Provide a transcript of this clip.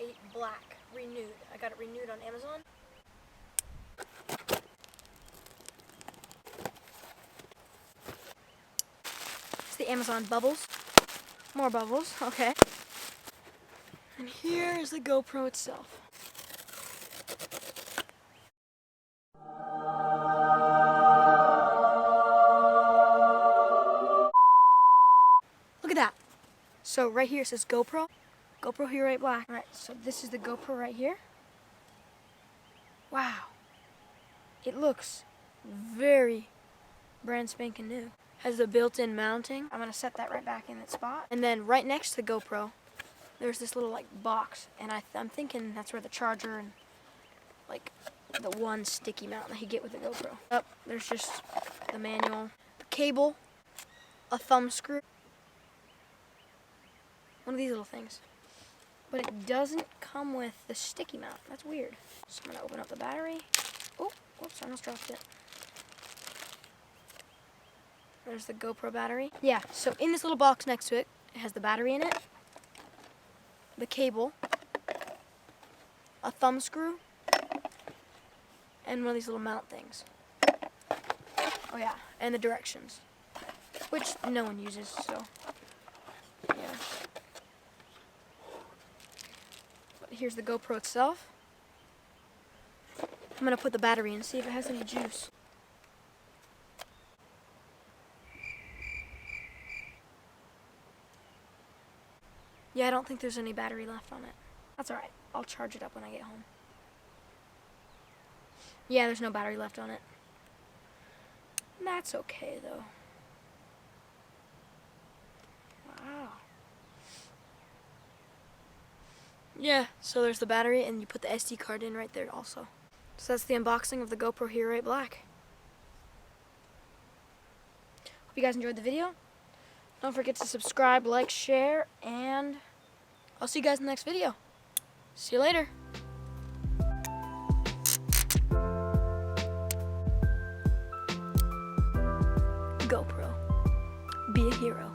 8 Black renewed. I got it renewed on Amazon. It's the Amazon bubbles. More bubbles, okay. And here is the GoPro itself. Look at that. So right here it says GoPro Hero 8 Black. Alright, so this is the GoPro right here. Wow. It looks very brand spanking new. Has the built-in mounting. I'm gonna set that right back in its spot. And then right next to the GoPro, there's this little like box, and I'm thinking that's where the charger and like the one sticky mount that you get with the GoPro. Up, there's just the manual, the cable, a thumb screw, one of these little things. But it doesn't come with the sticky mount. That's weird. So I'm gonna open up the battery. Oh, whoops, I almost dropped it. There's the GoPro battery. Yeah, so in this little box next to it, it has the battery in it, the cable, a thumb screw, and one of these little mount things. Oh yeah, and the directions, which no one uses, so yeah. But here's the GoPro itself. I'm gonna put the battery in and see if it has any juice. Yeah, I don't think there's any battery left on it. That's alright. I'll charge it up when I get home. Yeah, there's no battery left on it. That's okay, though. Wow. Yeah, so there's the battery, and you put the SD card in right there also. So that's the unboxing of the GoPro Hero 8 Black. Hope you guys enjoyed the video. Don't forget to subscribe, like, share, and I'll see you guys in the next video. See you later. GoPro. Be a hero.